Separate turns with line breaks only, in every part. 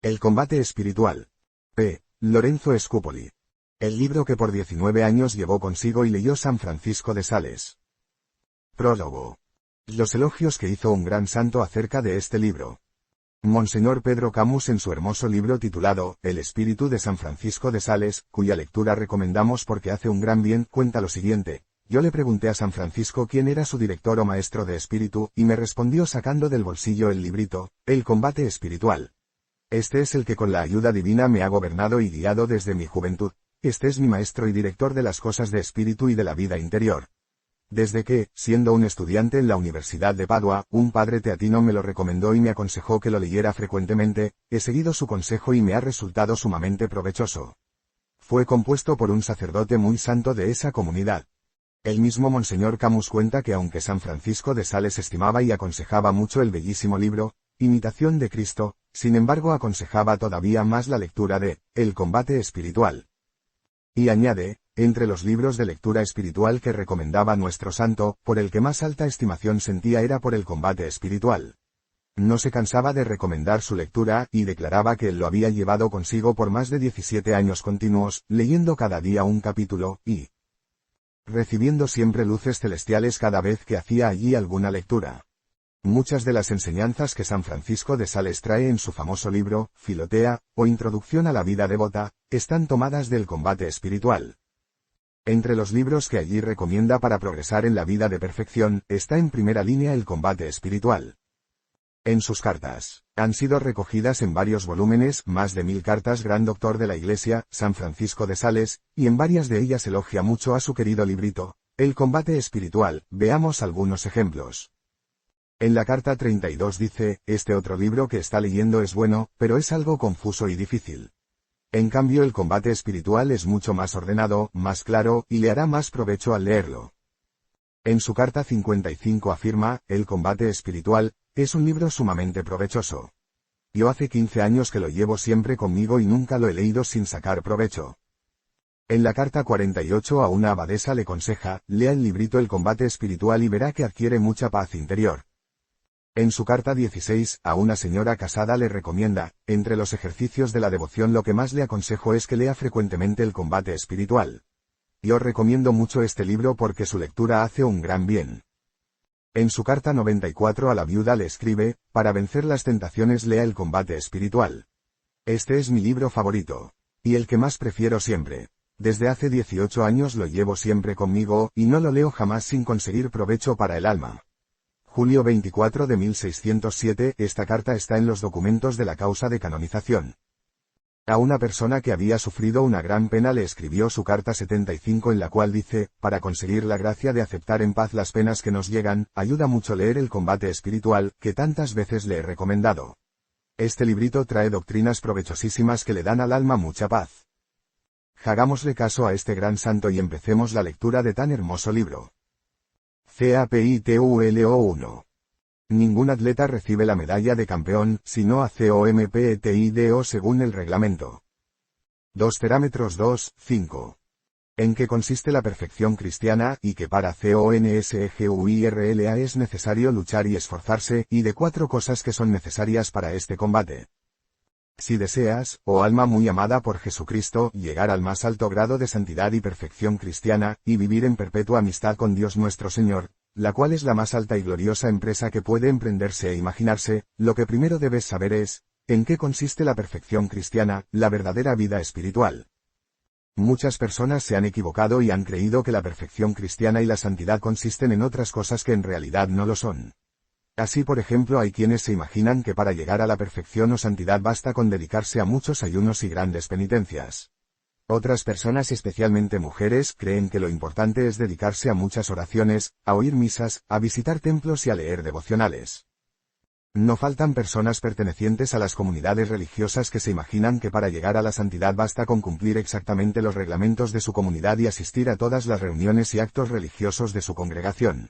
El combate espiritual. P. Lorenzo Scupoli. El libro que por 19 años llevó consigo y leyó San Francisco de Sales. Prólogo. Los elogios que hizo un gran santo acerca de este libro. Monseñor Pedro Camus en su hermoso libro titulado El espíritu de San Francisco de Sales, cuya lectura recomendamos porque hace un gran bien, cuenta lo siguiente. Yo le pregunté a San Francisco quién era su director o maestro de espíritu, y me respondió sacando del bolsillo el librito, El combate espiritual. Este es el que con la ayuda divina me ha gobernado y guiado desde mi juventud. Este es mi maestro y director de las cosas de espíritu y de la vida interior. Desde que, siendo un estudiante en la Universidad de Padua, un padre teatino me lo recomendó y me aconsejó que lo leyera frecuentemente, he seguido su consejo y me ha resultado sumamente provechoso. Fue compuesto por un sacerdote muy santo de esa comunidad. El mismo Monseñor Camus cuenta que aunque San Francisco de Sales estimaba y aconsejaba mucho el bellísimo libro, Imitación de Cristo, sin embargo aconsejaba todavía más la lectura de El combate espiritual. Y añade, entre los libros de lectura espiritual que recomendaba nuestro santo, por el que más alta estimación sentía era por el combate espiritual. No se cansaba de recomendar su lectura, y declaraba que él lo había llevado consigo por más de 17 años continuos, leyendo cada día un capítulo, y recibiendo siempre luces celestiales cada vez que hacía allí alguna lectura. Muchas de las enseñanzas que San Francisco de Sales trae en su famoso libro, Filotea, o Introducción a la vida devota, están tomadas del combate espiritual. Entre los libros que allí recomienda para progresar en la vida de perfección, está en primera línea el combate espiritual. En sus cartas, han sido recogidas en varios volúmenes, más de 1000 cartas gran doctor de la Iglesia, San Francisco de Sales, y en varias de ellas elogia mucho a su querido librito, El combate espiritual. Veamos algunos ejemplos. En la carta 32 dice, este otro libro que está leyendo es bueno, pero es algo confuso y difícil. En cambio el combate espiritual es mucho más ordenado, más claro, y le hará más provecho al leerlo. En su carta 55 afirma, el combate espiritual, es un libro sumamente provechoso. Yo hace 15 años que lo llevo siempre conmigo y nunca lo he leído sin sacar provecho. En la carta 48 a una abadesa le aconseja, lea el librito El combate espiritual y verá que adquiere mucha paz interior. En su carta 16, a una señora casada le recomienda, entre los ejercicios de la devoción lo que más le aconsejo es que lea frecuentemente el combate espiritual. Yo recomiendo mucho este libro porque su lectura hace un gran bien. En su carta 94 a la viuda le escribe, para vencer las tentaciones lea el combate espiritual. Este es mi libro favorito. Y el que más prefiero siempre. Desde hace 18 años lo llevo siempre conmigo, y no lo leo jamás sin conseguir provecho para el alma. Julio 24 de 1607, esta carta está en los documentos de la causa de canonización. A una persona que había sufrido una gran pena le escribió su carta 75 en la cual dice, para conseguir la gracia de aceptar en paz las penas que nos llegan, ayuda mucho leer el combate espiritual, que tantas veces le he recomendado. Este librito trae doctrinas provechosísimas que le dan al alma mucha paz. Hagámosle caso a este gran santo y empecemos la lectura de tan hermoso libro. CAPITULO 1. Ningún atleta recibe la medalla de campeón, sino a COMPETIDO según el reglamento. 2 Terámetros 2, 5. En qué consiste la perfección cristiana, y que para CONSEGUIRLA es necesario luchar y esforzarse, y de 4 cosas que son necesarias para este combate. Si deseas, oh alma muy amada por Jesucristo, llegar al más alto grado de santidad y perfección cristiana, y vivir en perpetua amistad con Dios nuestro Señor, la cual es la más alta y gloriosa empresa que puede emprenderse e imaginarse, lo que primero debes saber es, en qué consiste la perfección cristiana, la verdadera vida espiritual. Muchas personas se han equivocado y han creído que la perfección cristiana y la santidad consisten en otras cosas que en realidad no lo son. Así por ejemplo hay quienes se imaginan que para llegar a la perfección o santidad basta con dedicarse a muchos ayunos y grandes penitencias. Otras personas, especialmente mujeres, creen que lo importante es dedicarse a muchas oraciones, a oír misas, a visitar templos y a leer devocionales. No faltan personas pertenecientes a las comunidades religiosas que se imaginan que para llegar a la santidad basta con cumplir exactamente los reglamentos de su comunidad y asistir a todas las reuniones y actos religiosos de su congregación.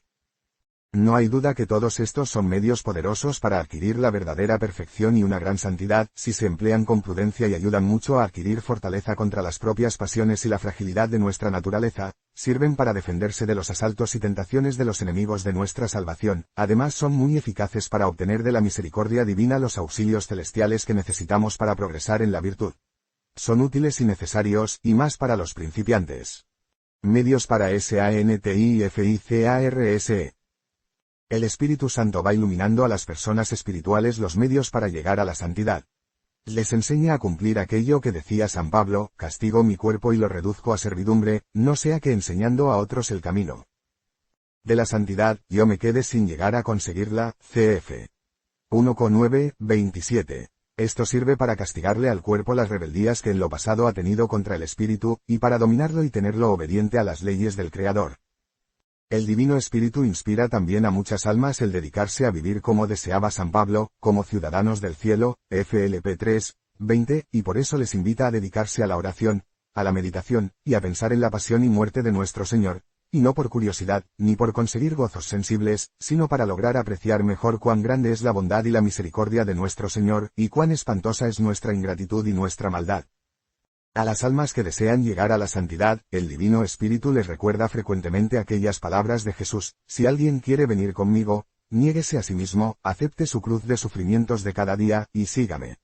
No hay duda que todos estos son medios poderosos para adquirir la verdadera perfección y una gran santidad, si se emplean con prudencia y ayudan mucho a adquirir fortaleza contra las propias pasiones y la fragilidad de nuestra naturaleza, sirven para defenderse de los asaltos y tentaciones de los enemigos de nuestra salvación, además son muy eficaces para obtener de la misericordia divina los auxilios celestiales que necesitamos para progresar en la virtud. Son útiles y necesarios, y más para los principiantes. Medios para SANTIFICARSE. El Espíritu Santo va iluminando a las personas espirituales los medios para llegar a la santidad. Les enseña a cumplir aquello que decía San Pablo: castigo mi cuerpo y lo reduzco a servidumbre, no sea que enseñando a otros el camino de la santidad, yo me quede sin llegar a conseguirla. Cf. 1:9-27. Esto sirve para castigarle al cuerpo las rebeldías que en lo pasado ha tenido contra el Espíritu, y para dominarlo y tenerlo obediente a las leyes del Creador. El Divino Espíritu inspira también a muchas almas el dedicarse a vivir como deseaba San Pablo, como ciudadanos del cielo, FLP 3:20, y por eso les invita a dedicarse a la oración, a la meditación, y a pensar en la pasión y muerte de nuestro Señor, y no por curiosidad, ni por conseguir gozos sensibles, sino para lograr apreciar mejor cuán grande es la bondad y la misericordia de nuestro Señor, y cuán espantosa es nuestra ingratitud y nuestra maldad. A las almas que desean llegar a la santidad, el Divino Espíritu les recuerda frecuentemente aquellas palabras de Jesús: si alguien quiere venir conmigo, niéguese a sí mismo, acepte su cruz de sufrimientos de cada día, y sígame.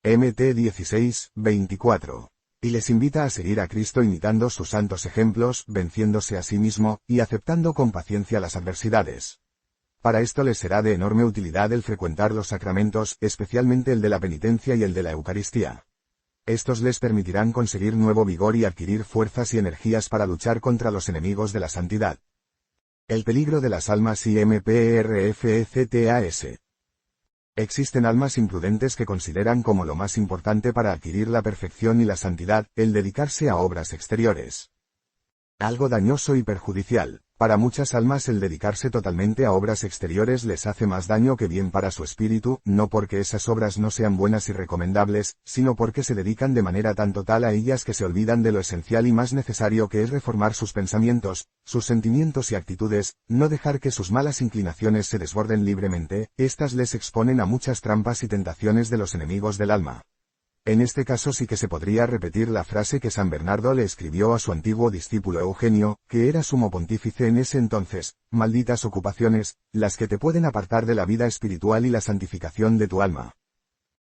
Mt 16:24. Y les invita a seguir a Cristo imitando sus santos ejemplos, venciéndose a sí mismo, y aceptando con paciencia las adversidades. Para esto les será de enorme utilidad el frecuentar los sacramentos, especialmente el de la penitencia y el de la Eucaristía. Estos les permitirán conseguir nuevo vigor y adquirir fuerzas y energías para luchar contra los enemigos de la santidad. El peligro de las almas IMPRFECTAS. Existen almas imprudentes que consideran como lo más importante para adquirir la perfección y la santidad, el dedicarse a obras exteriores. Algo dañoso y perjudicial. Para muchas almas el dedicarse totalmente a obras exteriores les hace más daño que bien para su espíritu, no porque esas obras no sean buenas y recomendables, sino porque se dedican de manera tan total a ellas que se olvidan de lo esencial y más necesario, que es reformar sus pensamientos, sus sentimientos y actitudes, no dejar que sus malas inclinaciones se desborden libremente. Estas les exponen a muchas trampas y tentaciones de los enemigos del alma. En este caso sí que se podría repetir la frase que San Bernardo le escribió a su antiguo discípulo Eugenio, que era sumo pontífice en ese entonces: malditas ocupaciones, las que te pueden apartar de la vida espiritual y la santificación de tu alma.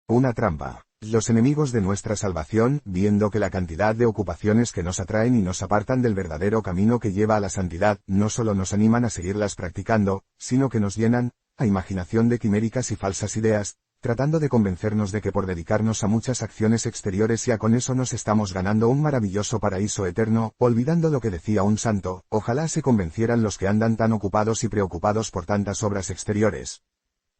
Una trampa. Los enemigos de nuestra salvación, viendo que la cantidad de ocupaciones que nos atraen y nos apartan del verdadero camino que lleva a la santidad, no solo nos animan a seguirlas practicando, sino que nos llenan, a imaginación, de quiméricas y falsas ideas, tratando de convencernos de que por dedicarnos a muchas acciones exteriores ya con eso nos estamos ganando un maravilloso paraíso eterno, olvidando lo que decía un santo: ojalá se convencieran los que andan tan ocupados y preocupados por tantas obras exteriores,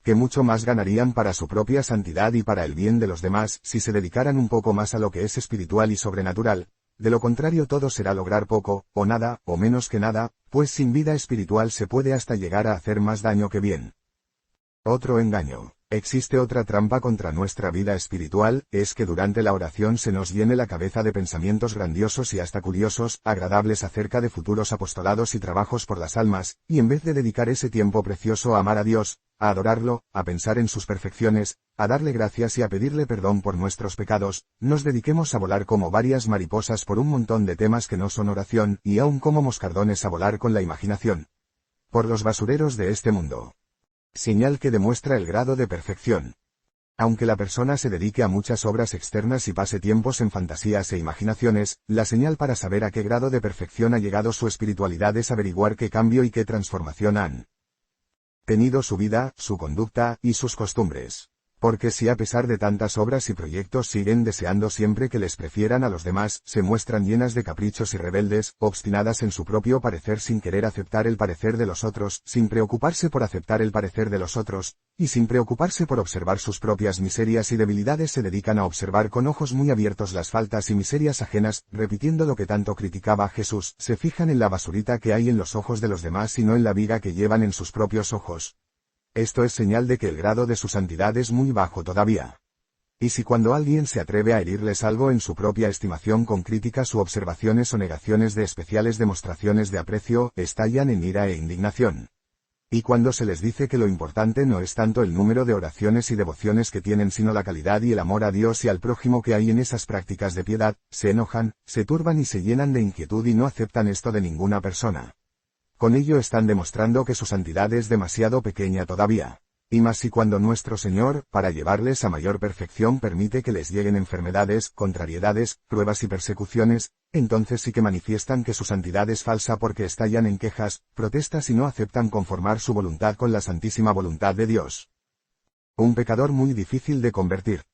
que mucho más ganarían para su propia santidad y para el bien de los demás si se dedicaran un poco más a lo que es espiritual y sobrenatural. De lo contrario todo será lograr poco, o nada, o menos que nada, pues sin vida espiritual se puede hasta llegar a hacer más daño que bien. Otro engaño. Existe otra trampa contra nuestra vida espiritual, es que durante la oración se nos llene la cabeza de pensamientos grandiosos y hasta curiosos, agradables acerca de futuros apostolados y trabajos por las almas, y en vez de dedicar ese tiempo precioso a amar a Dios, a adorarlo, a pensar en sus perfecciones, a darle gracias y a pedirle perdón por nuestros pecados, nos dediquemos a volar como varias mariposas por un montón de temas que no son oración, y aun como moscardones a volar con la imaginación por los basureros de este mundo. Señal que demuestra el grado de perfección. Aunque la persona se dedique a muchas obras externas y pase tiempos en fantasías e imaginaciones, la señal para saber a qué grado de perfección ha llegado su espiritualidad es averiguar qué cambio y qué transformación han tenido su vida, su conducta y sus costumbres. Porque si a pesar de tantas obras y proyectos siguen deseando siempre que les prefieran a los demás, se muestran llenas de caprichos y rebeldes, obstinadas en su propio parecer sin querer aceptar el parecer de los otros, sin preocuparse por aceptar el parecer de los otros, y sin preocuparse por observar sus propias miserias y debilidades, se dedican a observar con ojos muy abiertos las faltas y miserias ajenas, repitiendo lo que tanto criticaba Jesús, se fijan en la basurita que hay en los ojos de los demás y no en la viga que llevan en sus propios ojos. Esto es señal de que el grado de su santidad es muy bajo todavía. Y si cuando alguien se atreve a herirles algo en su propia estimación con críticas u observaciones o negaciones de especiales demostraciones de aprecio, estallan en ira e indignación. Y cuando se les dice que lo importante no es tanto el número de oraciones y devociones que tienen sino la calidad y el amor a Dios y al prójimo que hay en esas prácticas de piedad, se enojan, se turban y se llenan de inquietud y no aceptan esto de ninguna persona. Con ello están demostrando que su santidad es demasiado pequeña todavía. Y más si cuando nuestro Señor, para llevarles a mayor perfección, permite que les lleguen enfermedades, contrariedades, pruebas y persecuciones, entonces sí que manifiestan que su santidad es falsa porque estallan en quejas, protestas y no aceptan conformar su voluntad con la santísima voluntad de Dios. Un pecador muy difícil de convertir.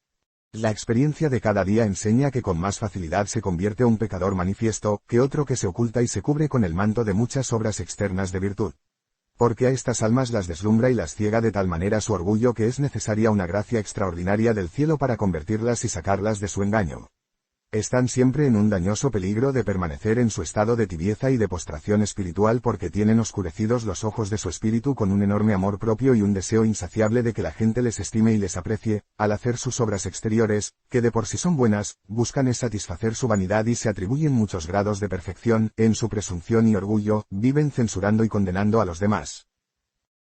La experiencia de cada día enseña que con más facilidad se convierte un pecador manifiesto que otro que se oculta y se cubre con el manto de muchas obras externas de virtud. Porque a estas almas las deslumbra y las ciega de tal manera su orgullo que es necesaria una gracia extraordinaria del cielo para convertirlas y sacarlas de su engaño. Están siempre en un dañoso peligro de permanecer en su estado de tibieza y de postración espiritual porque tienen oscurecidos los ojos de su espíritu con un enorme amor propio y un deseo insaciable de que la gente les estime y les aprecie, al hacer sus obras exteriores, que de por sí son buenas, buscan es satisfacer su vanidad y se atribuyen muchos grados de perfección, en su presunción y orgullo, viven censurando y condenando a los demás.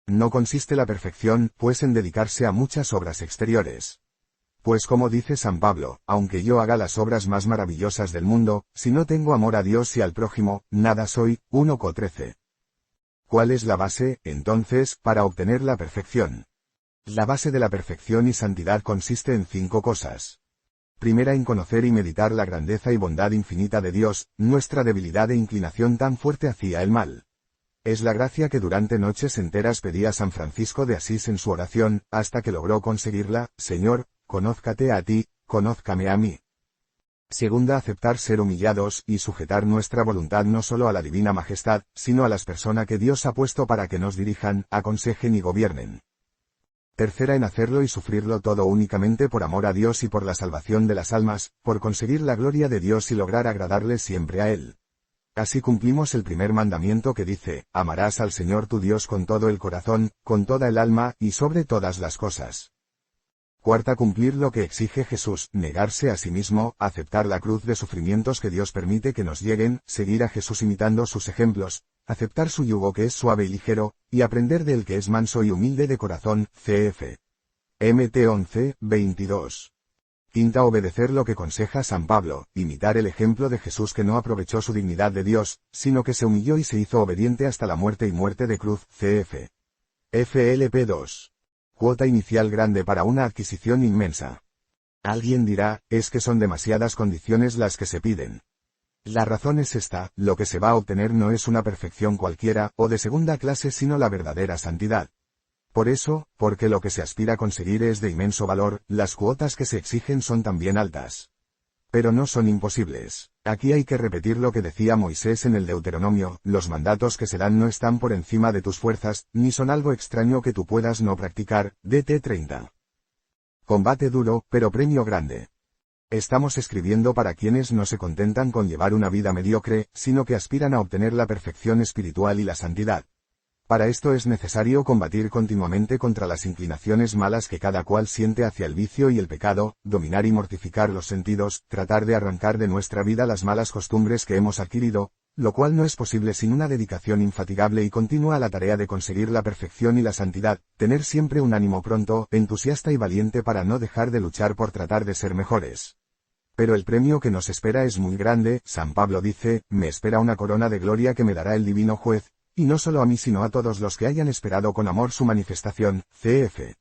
No consiste la perfección, pues, en dedicarse a muchas obras exteriores. Pues como dice San Pablo, aunque yo haga las obras más maravillosas del mundo, si no tengo amor a Dios y al prójimo, nada soy. 1 Cor 13. ¿Cuál es la base, entonces, para obtener la perfección? La base de la perfección y santidad consiste en 5 cosas. Primera, en conocer y meditar la grandeza y bondad infinita de Dios, nuestra debilidad e inclinación tan fuerte hacia el mal. Es la gracia que durante noches enteras pedía San Francisco de Asís en su oración, hasta que logró conseguirla: Señor, conózcate a ti, conózcame a mí. Segunda, aceptar ser humillados y sujetar nuestra voluntad no solo a la divina majestad, sino a las personas que Dios ha puesto para que nos dirijan, aconsejen y gobiernen. Tercera, en hacerlo y sufrirlo todo únicamente por amor a Dios y por la salvación de las almas, por conseguir la gloria de Dios y lograr agradarle siempre a Él. Así cumplimos el primer mandamiento que dice: amarás al Señor tu Dios con todo el corazón, con toda el alma, y sobre todas las cosas. Cuarta, cumplir lo que exige Jesús, negarse a sí mismo, aceptar la cruz de sufrimientos que Dios permite que nos lleguen, seguir a Jesús imitando sus ejemplos, aceptar su yugo que es suave y ligero, y aprender del que es manso y humilde de corazón. Cf. Mt 11, 22. Quinta, obedecer lo que aconseja San Pablo, imitar el ejemplo de Jesús que no aprovechó su dignidad de Dios, sino que se humilló y se hizo obediente hasta la muerte y muerte de cruz. Cf. FLP 2. Cuota inicial grande para una adquisición inmensa. Alguien dirá, es que son demasiadas condiciones las que se piden. La razón es esta: lo que se va a obtener no es una perfección cualquiera, o de segunda clase, sino la verdadera santidad. Por eso, porque lo que se aspira a conseguir es de inmenso valor, las cuotas que se exigen son también altas. Pero no son imposibles. Aquí hay que repetir lo que decía Moisés en el Deuteronomio: los mandatos que se dan no están por encima de tus fuerzas, ni son algo extraño que tú puedas no practicar. DT 30. Combate duro, pero premio grande. Estamos escribiendo para quienes no se contentan con llevar una vida mediocre, sino que aspiran a obtener la perfección espiritual y la santidad. Para esto es necesario combatir continuamente contra las inclinaciones malas que cada cual siente hacia el vicio y el pecado, dominar y mortificar los sentidos, tratar de arrancar de nuestra vida las malas costumbres que hemos adquirido, lo cual no es posible sin una dedicación infatigable y continua a la tarea de conseguir la perfección y la santidad, tener siempre un ánimo pronto, entusiasta y valiente para no dejar de luchar por tratar de ser mejores. Pero el premio que nos espera es muy grande. San Pablo dice: me espera una corona de gloria que me dará el divino juez, y no solo a mí sino a todos los que hayan esperado con amor su manifestación. Cf.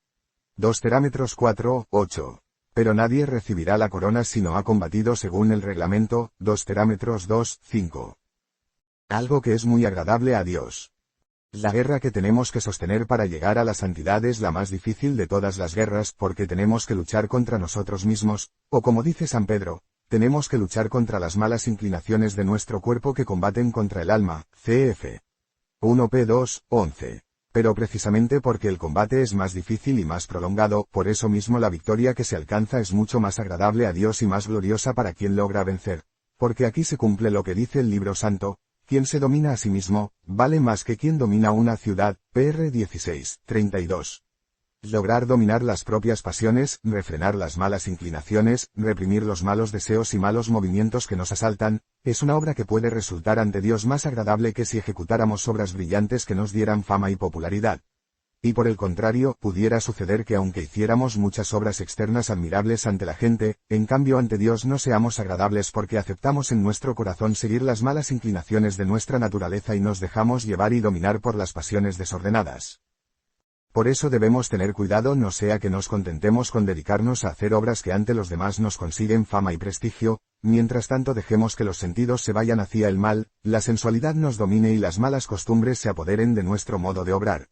2 Terámetros 4, 8. Pero nadie recibirá la corona si no ha combatido según el reglamento. 2 Terámetros 2, 5. Algo que es muy agradable a Dios. La guerra que tenemos que sostener para llegar a la santidad es la más difícil de todas las guerras, porque tenemos que luchar contra nosotros mismos, o como dice San Pedro, tenemos que luchar contra las malas inclinaciones de nuestro cuerpo que combaten contra el alma. Cf. 1 P 2, 11. Pero precisamente porque el combate es más difícil y más prolongado, por eso mismo la victoria que se alcanza es mucho más agradable a Dios y más gloriosa para quien logra vencer. Porque aquí se cumple lo que dice el libro santo: quien se domina a sí mismo, vale más que quien domina una ciudad. PR 16, 32. Lograr dominar las propias pasiones, refrenar las malas inclinaciones, reprimir los malos deseos y malos movimientos que nos asaltan, es una obra que puede resultar ante Dios más agradable que si ejecutáramos obras brillantes que nos dieran fama y popularidad. Y por el contrario, pudiera suceder que aunque hiciéramos muchas obras externas admirables ante la gente, en cambio ante Dios no seamos agradables porque aceptamos en nuestro corazón seguir las malas inclinaciones de nuestra naturaleza y nos dejamos llevar y dominar por las pasiones desordenadas. Por eso debemos tener cuidado no sea que nos contentemos con dedicarnos a hacer obras que ante los demás nos consiguen fama y prestigio, mientras tanto dejemos que los sentidos se vayan hacia el mal, la sensualidad nos domine y las malas costumbres se apoderen de nuestro modo de obrar.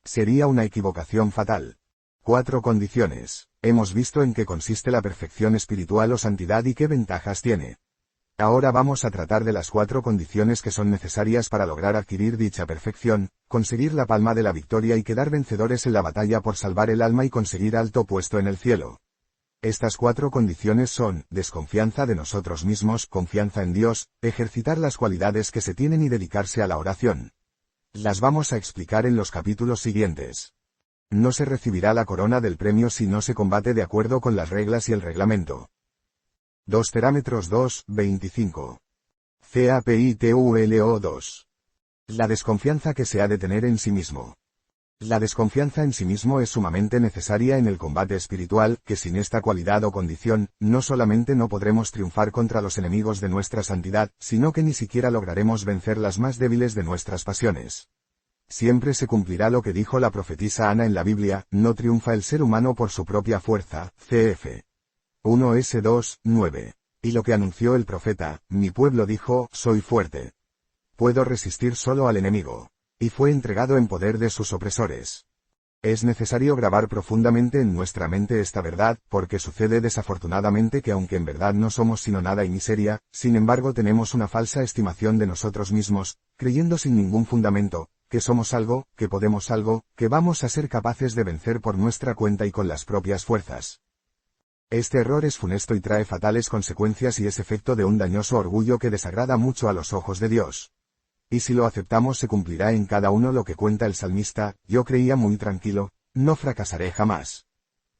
Sería una equivocación fatal. 4 condiciones. Hemos visto en qué consiste la perfección espiritual o santidad y qué ventajas tiene. Ahora vamos a tratar de las 4 condiciones que son necesarias para lograr adquirir dicha perfección, conseguir la palma de la victoria y quedar vencedores en la batalla por salvar el alma y conseguir alto puesto en el cielo. Estas 4 condiciones son, desconfianza de nosotros mismos, confianza en Dios, ejercitar las cualidades que se tienen y dedicarse a la oración. Las vamos a explicar en los capítulos siguientes. No se recibirá la corona del premio si no se combate de acuerdo con las reglas y el reglamento. 2 Terámetros 2, 25. CAPITULO 2. La desconfianza que se ha de tener en sí mismo. La desconfianza en sí mismo es sumamente necesaria en el combate espiritual, que sin esta cualidad o condición, no solamente no podremos triunfar contra los enemigos de nuestra santidad, sino que ni siquiera lograremos vencer las más débiles de nuestras pasiones. Siempre se cumplirá lo que dijo la profetisa Ana en la Biblia, no triunfa el ser humano por su propia fuerza, cf. 1S2, 9. Y lo que anunció el profeta, mi pueblo dijo, soy fuerte. Puedo resistir solo al enemigo. Y fue entregado en poder de sus opresores. Es necesario grabar profundamente en nuestra mente esta verdad, porque sucede desafortunadamente que aunque en verdad no somos sino nada y miseria, sin embargo tenemos una falsa estimación de nosotros mismos, creyendo sin ningún fundamento, que somos algo, que podemos algo, que vamos a ser capaces de vencer por nuestra cuenta y con las propias fuerzas. Este error es funesto y trae fatales consecuencias y es efecto de un dañoso orgullo que desagrada mucho a los ojos de Dios. Y si lo aceptamos se cumplirá en cada uno lo que cuenta el salmista, yo creía muy tranquilo, no fracasaré jamás.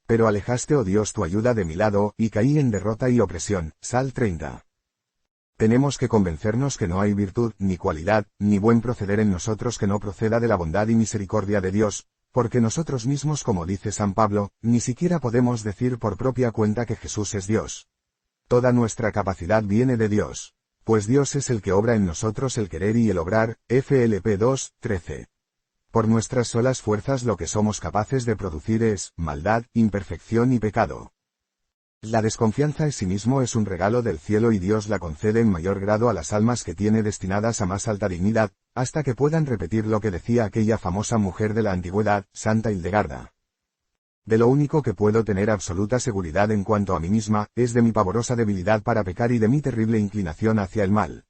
Pero alejaste, oh Dios, tu ayuda de mi lado, y caí en derrota y opresión. Sal 30. Tenemos que convencernos que no hay virtud, ni cualidad, ni buen proceder en nosotros que no proceda de la bondad y misericordia de Dios, porque nosotros mismos, como dice San Pablo, ni siquiera podemos decir por propia cuenta que Jesús es Dios. Toda nuestra capacidad viene de Dios. Pues Dios es el que obra en nosotros el querer y el obrar, FLP 2, 13. Por nuestras solas fuerzas lo que somos capaces de producir es, maldad, imperfección y pecado. La desconfianza en sí mismo es un regalo del cielo y Dios la concede en mayor grado a las almas que tiene destinadas a más alta dignidad, hasta que puedan repetir lo que decía aquella famosa mujer de la antigüedad, Santa Hildegarda. De lo único que puedo tener absoluta seguridad en cuanto a mí misma, es de mi pavorosa debilidad para pecar y de mi terrible inclinación hacia el mal.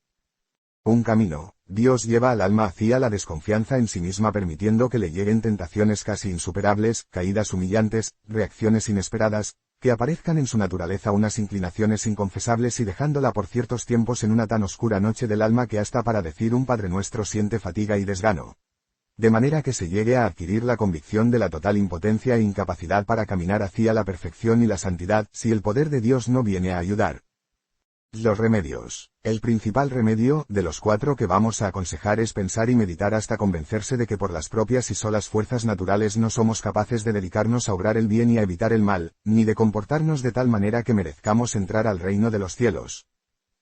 Un camino, Dios lleva al alma hacia la desconfianza en sí misma permitiendo que le lleguen tentaciones casi insuperables, caídas humillantes, reacciones inesperadas, que aparezcan en su naturaleza unas inclinaciones inconfesables y dejándola por ciertos tiempos en una tan oscura noche del alma que hasta para decir un Padre Nuestro siente fatiga y desgano. De manera que se llegue a adquirir la convicción de la total impotencia e incapacidad para caminar hacia la perfección y la santidad, si el poder de Dios no viene a ayudar. Los remedios. El principal remedio, de los 4 que vamos a aconsejar es pensar y meditar hasta convencerse de que por las propias y solas fuerzas naturales no somos capaces de dedicarnos a obrar el bien y a evitar el mal, ni de comportarnos de tal manera que merezcamos entrar al reino de los cielos.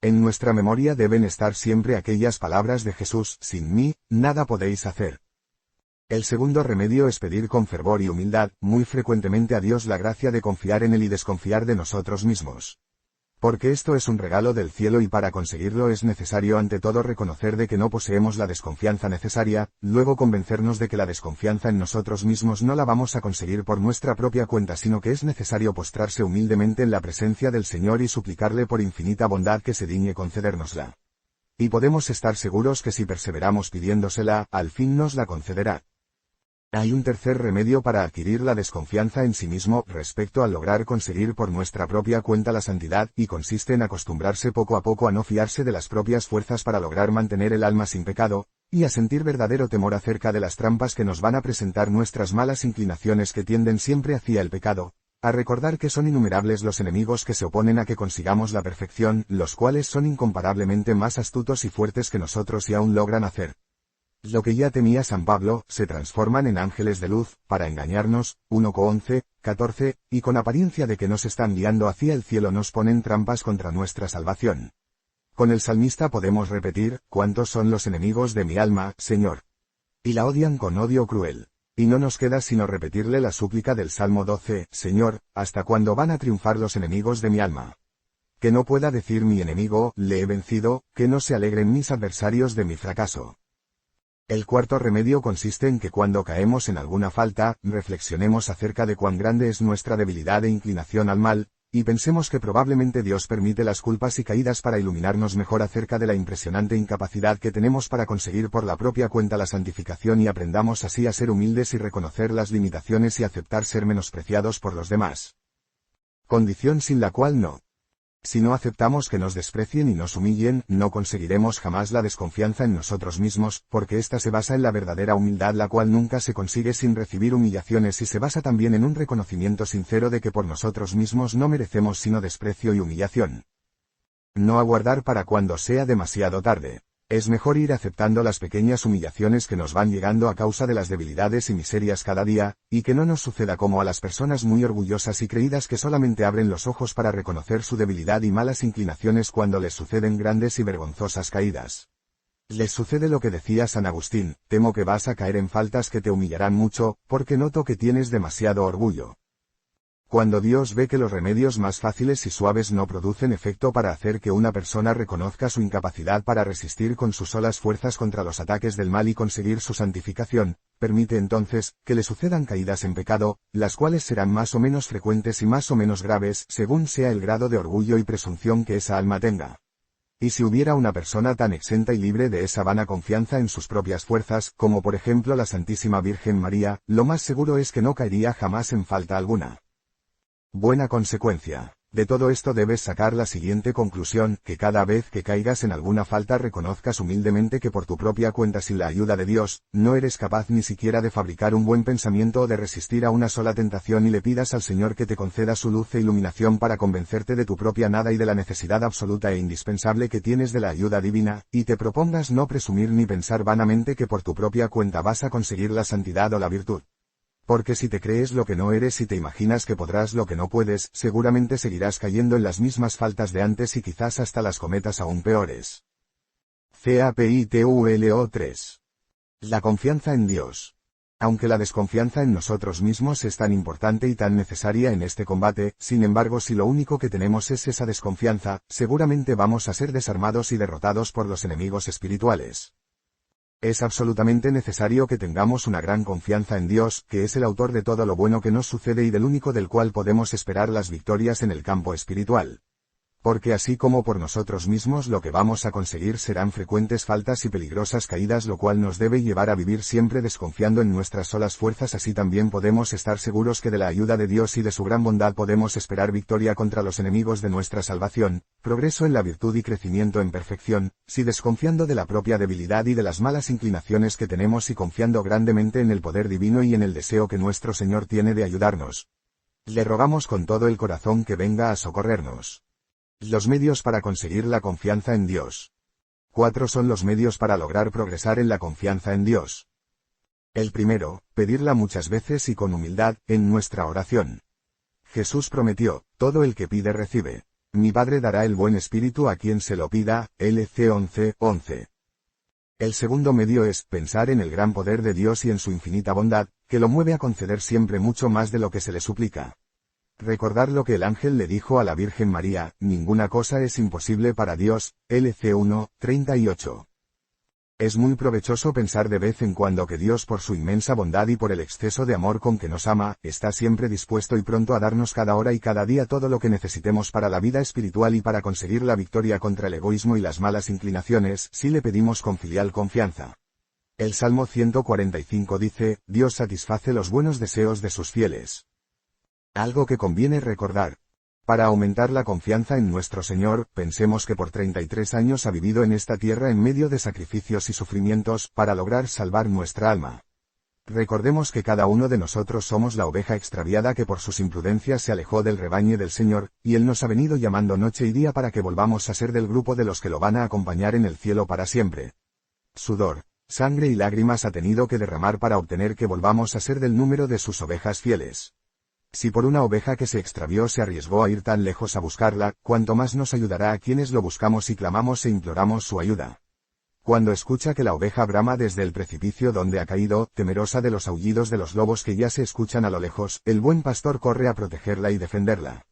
En nuestra memoria deben estar siempre aquellas palabras de Jesús, sin mí, nada podéis hacer. El segundo remedio es pedir con fervor y humildad, muy frecuentemente a Dios la gracia de confiar en Él y desconfiar de nosotros mismos. Porque esto es un regalo del cielo y para conseguirlo es necesario ante todo reconocer de que no poseemos la desconfianza necesaria, luego convencernos de que la desconfianza en nosotros mismos no la vamos a conseguir por nuestra propia cuenta sino que es necesario postrarse humildemente en la presencia del Señor y suplicarle por infinita bondad que se digne concedérnosla. Y podemos estar seguros que si perseveramos pidiéndosela, al fin nos la concederá. Hay un tercer remedio para adquirir la desconfianza en sí mismo respecto al lograr conseguir por nuestra propia cuenta la santidad, y consiste en acostumbrarse poco a poco a no fiarse de las propias fuerzas para lograr mantener el alma sin pecado, y a sentir verdadero temor acerca de las trampas que nos van a presentar nuestras malas inclinaciones que tienden siempre hacia el pecado, a recordar que son innumerables los enemigos que se oponen a que consigamos la perfección, los cuales son incomparablemente más astutos y fuertes que nosotros y aún logran hacer lo que ya temía San Pablo, se transforman en ángeles de luz, para engañarnos, 1:11, 14, y con apariencia de que nos están guiando hacia el cielo nos ponen trampas contra nuestra salvación. Con el salmista podemos repetir, ¿cuántos son los enemigos de mi alma, Señor? Y la odian con odio cruel. Y no nos queda sino repetirle la súplica del Salmo 12, Señor, ¿hasta cuándo van a triunfar los enemigos de mi alma? Que no pueda decir mi enemigo, le he vencido, que no se alegren mis adversarios de mi fracaso. El cuarto remedio consiste en que cuando caemos en alguna falta, reflexionemos acerca de cuán grande es nuestra debilidad e inclinación al mal, y pensemos que probablemente Dios permite las culpas y caídas para iluminarnos mejor acerca de la impresionante incapacidad que tenemos para conseguir por la propia cuenta la santificación y aprendamos así a ser humildes y reconocer las limitaciones y aceptar ser menospreciados por los demás. Condición sin la cual no. Si no aceptamos que nos desprecien y nos humillen, no conseguiremos jamás la desconfianza en nosotros mismos, porque ésta se basa en la verdadera humildad, la cual nunca se consigue sin recibir humillaciones, y se basa también en un reconocimiento sincero de que por nosotros mismos no merecemos sino desprecio y humillación. No aguardar para cuando sea demasiado tarde. Es mejor ir aceptando las pequeñas humillaciones que nos van llegando a causa de las debilidades y miserias cada día, y que no nos suceda como a las personas muy orgullosas y creídas que solamente abren los ojos para reconocer su debilidad y malas inclinaciones cuando les suceden grandes y vergonzosas caídas. Les sucede lo que decía San Agustín, temo que vas a caer en faltas que te humillarán mucho, porque noto que tienes demasiado orgullo. Cuando Dios ve que los remedios más fáciles y suaves no producen efecto para hacer que una persona reconozca su incapacidad para resistir con sus solas fuerzas contra los ataques del mal y conseguir su santificación, permite entonces que le sucedan caídas en pecado, las cuales serán más o menos frecuentes y más o menos graves según sea el grado de orgullo y presunción que esa alma tenga. Y si hubiera una persona tan exenta y libre de esa vana confianza en sus propias fuerzas, como por ejemplo la Santísima Virgen María, lo más seguro es que no caería jamás en falta alguna. Buena consecuencia. De todo esto debes sacar la siguiente conclusión, que cada vez que caigas en alguna falta reconozcas humildemente que por tu propia cuenta sin la ayuda de Dios, no eres capaz ni siquiera de fabricar un buen pensamiento o de resistir a una sola tentación y le pidas al Señor que te conceda su luz e iluminación para convencerte de tu propia nada y de la necesidad absoluta e indispensable que tienes de la ayuda divina, y te propongas no presumir ni pensar vanamente que por tu propia cuenta vas a conseguir la santidad o la virtud. Porque si te crees lo que no eres y te imaginas que podrás lo que no puedes, seguramente seguirás cayendo en las mismas faltas de antes y quizás hasta las cometas aún peores. Capítulo 3. La confianza en Dios. Aunque la desconfianza en nosotros mismos es tan importante y tan necesaria en este combate, sin embargo si lo único que tenemos es esa desconfianza, seguramente vamos a ser desarmados y derrotados por los enemigos espirituales. Es absolutamente necesario que tengamos una gran confianza en Dios, que es el autor de todo lo bueno que nos sucede y del único del cual podemos esperar las victorias en el campo espiritual. Porque así como por nosotros mismos lo que vamos a conseguir serán frecuentes faltas y peligrosas caídas, lo cual nos debe llevar a vivir siempre desconfiando en nuestras solas fuerzas, así también podemos estar seguros que de la ayuda de Dios y de su gran bondad podemos esperar victoria contra los enemigos de nuestra salvación, progreso en la virtud y crecimiento en perfección, si desconfiando de la propia debilidad y de las malas inclinaciones que tenemos y confiando grandemente en el poder divino y en el deseo que nuestro Señor tiene de ayudarnos. Le rogamos con todo el corazón que venga a socorrernos. Los medios para conseguir la confianza en Dios. 4 son los medios para lograr progresar en la confianza en Dios. El primero, pedirla muchas veces y con humildad, en nuestra oración. Jesús prometió, todo el que pide recibe. Mi Padre dará el buen espíritu a quien se lo pida, LC 11:11. El segundo medio es pensar en el gran poder de Dios y en su infinita bondad, que lo mueve a conceder siempre mucho más de lo que se le suplica. Recordar lo que el ángel le dijo a la Virgen María, ninguna cosa es imposible para Dios, LC 1:38. Es muy provechoso pensar de vez en cuando que Dios, por su inmensa bondad y por el exceso de amor con que nos ama, está siempre dispuesto y pronto a darnos cada hora y cada día todo lo que necesitemos para la vida espiritual y para conseguir la victoria contra el egoísmo y las malas inclinaciones, si le pedimos con filial confianza. El Salmo 145 dice, Dios satisface los buenos deseos de sus fieles. Algo que conviene recordar. Para aumentar la confianza en nuestro Señor, pensemos que por 33 años ha vivido en esta tierra en medio de sacrificios y sufrimientos, para lograr salvar nuestra alma. Recordemos que cada uno de nosotros somos la oveja extraviada que por sus imprudencias se alejó del rebaño del Señor, y Él nos ha venido llamando noche y día para que volvamos a ser del grupo de los que lo van a acompañar en el cielo para siempre. Sudor, sangre y lágrimas ha tenido que derramar para obtener que volvamos a ser del número de sus ovejas fieles. Si por una oveja que se extravió se arriesgó a ir tan lejos a buscarla, cuánto más nos ayudará a quienes lo buscamos y clamamos e imploramos su ayuda. Cuando escucha que la oveja brama desde el precipicio donde ha caído, temerosa de los aullidos de los lobos que ya se escuchan a lo lejos, el buen pastor corre a protegerla y defenderla.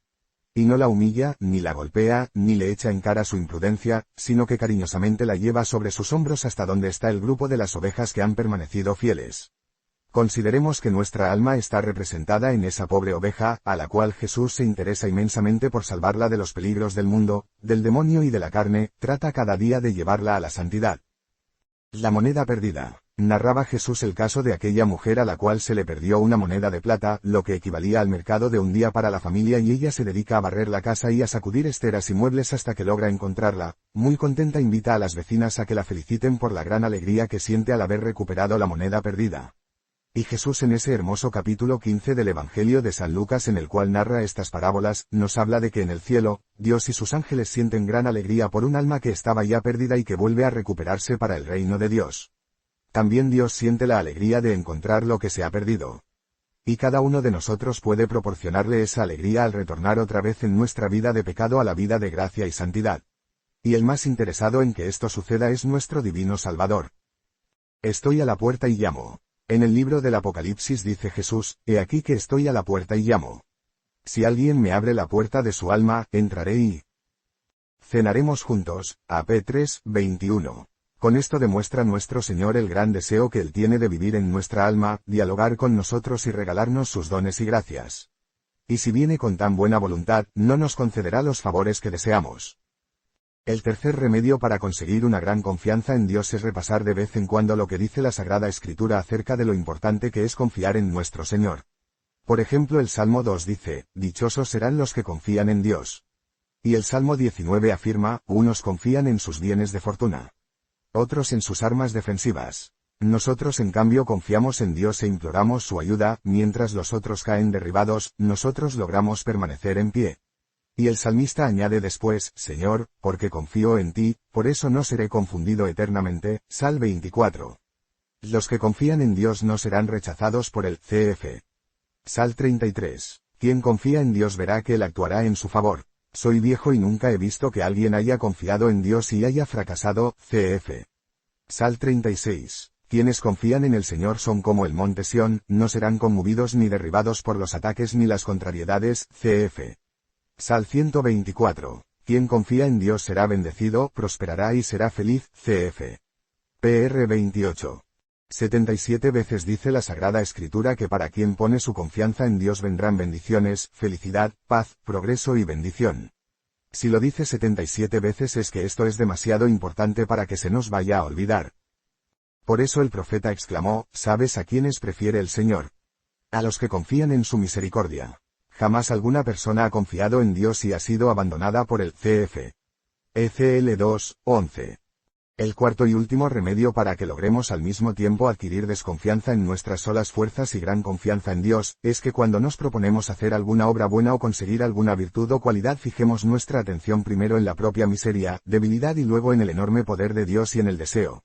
Y no la humilla, ni la golpea, ni le echa en cara su imprudencia, sino que cariñosamente la lleva sobre sus hombros hasta donde está el grupo de las ovejas que han permanecido fieles. Consideremos que nuestra alma está representada en esa pobre oveja, a la cual Jesús se interesa inmensamente por salvarla de los peligros del mundo, del demonio y de la carne, trata cada día de llevarla a la santidad. La moneda perdida. Narraba Jesús el caso de aquella mujer a la cual se le perdió una moneda de plata, lo que equivalía al mercado de un día para la familia, y ella se dedica a barrer la casa y a sacudir esteras y muebles hasta que logra encontrarla. Muy contenta invita a las vecinas a que la feliciten por la gran alegría que siente al haber recuperado la moneda perdida. Y Jesús en ese hermoso capítulo 15 del Evangelio de San Lucas, en el cual narra estas parábolas, nos habla de que en el cielo, Dios y sus ángeles sienten gran alegría por un alma que estaba ya perdida y que vuelve a recuperarse para el reino de Dios. También Dios siente la alegría de encontrar lo que se ha perdido. Y cada uno de nosotros puede proporcionarle esa alegría al retornar otra vez en nuestra vida de pecado a la vida de gracia y santidad. Y el más interesado en que esto suceda es nuestro divino Salvador. Estoy a la puerta y llamo. En el libro del Apocalipsis dice Jesús: he aquí que estoy a la puerta y llamo. Si alguien me abre la puerta de su alma, entraré y cenaremos juntos. AP 3:21. Con esto demuestra nuestro Señor el gran deseo que Él tiene de vivir en nuestra alma, dialogar con nosotros y regalarnos sus dones y gracias. Y si viene con tan buena voluntad, no nos concederá los favores que deseamos. El tercer remedio para conseguir una gran confianza en Dios es repasar de vez en cuando lo que dice la Sagrada Escritura acerca de lo importante que es confiar en nuestro Señor. Por ejemplo, el Salmo 2 dice: dichosos serán los que confían en Dios. Y el Salmo 19 afirma: unos confían en sus bienes de fortuna, otros en sus armas defensivas. Nosotros en cambio confiamos en Dios e imploramos su ayuda, mientras los otros caen derribados, nosotros logramos permanecer en pie. Y el salmista añade después: Señor, porque confío en ti, por eso no seré confundido eternamente. Sal 24. Los que confían en Dios no serán rechazados por el CF. Sal 33. Quien confía en Dios verá que Él actuará en su favor. Soy viejo y nunca he visto que alguien haya confiado en Dios y haya fracasado. CF. Sal 36. Quienes confían en el Señor son como el monte Sión, no serán conmovidos ni derribados por los ataques ni las contrariedades. CF. Sal 124. Quien confía en Dios será bendecido, prosperará y será feliz. CF. PR 28. 77 veces dice la Sagrada Escritura que para quien pone su confianza en Dios vendrán bendiciones, felicidad, paz, progreso y bendición. Si lo dice 77 veces es que esto es demasiado importante para que se nos vaya a olvidar. Por eso el profeta exclamó: ¿sabes a quiénes prefiere el Señor? A los que confían en su misericordia. Jamás alguna persona ha confiado en Dios y ha sido abandonada por el CF. ECL 2:11. El cuarto y último remedio para que logremos al mismo tiempo adquirir desconfianza en nuestras solas fuerzas y gran confianza en Dios, es que cuando nos proponemos hacer alguna obra buena o conseguir alguna virtud o cualidad fijemos nuestra atención primero en la propia miseria, debilidad y luego en el enorme poder de Dios y en el deseo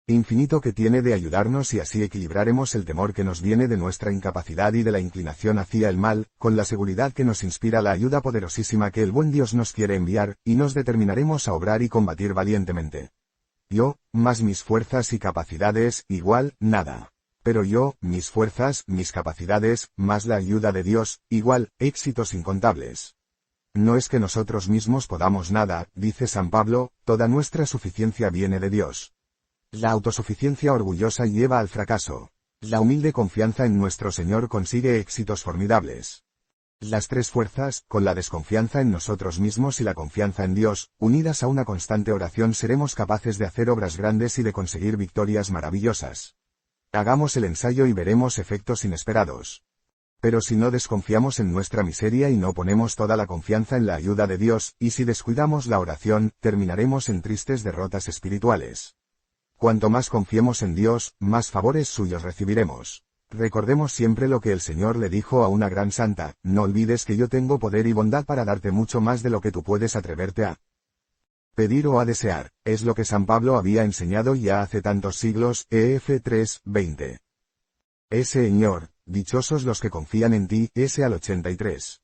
infinito que tiene de ayudarnos, y así equilibraremos el temor que nos viene de nuestra incapacidad y de la inclinación hacia el mal, con la seguridad que nos inspira la ayuda poderosísima que el buen Dios nos quiere enviar, y nos determinaremos a obrar y combatir valientemente. Yo, más mis fuerzas y capacidades, igual, nada. Pero yo, mis fuerzas, mis capacidades, más la ayuda de Dios, igual, éxitos incontables. No es que nosotros mismos podamos nada, dice San Pablo, toda nuestra suficiencia viene de Dios. La autosuficiencia orgullosa lleva al fracaso. La humilde confianza en nuestro Señor consigue éxitos formidables. Las tres fuerzas, con la desconfianza en nosotros mismos y la confianza en Dios, unidas a una constante oración, seremos capaces de hacer obras grandes y de conseguir victorias maravillosas. Hagamos el ensayo y veremos efectos inesperados. Pero si no desconfiamos en nuestra miseria y no ponemos toda la confianza en la ayuda de Dios, y si descuidamos la oración, terminaremos en tristes derrotas espirituales. Cuanto más confiemos en Dios, más favores suyos recibiremos. Recordemos siempre lo que el Señor le dijo a una gran santa: no olvides que yo tengo poder y bondad para darte mucho más de lo que tú puedes atreverte a pedir o a desear. Es lo que San Pablo había enseñado ya hace tantos siglos. EF 3:20. Señor, dichosos los que confían en ti. S al 83.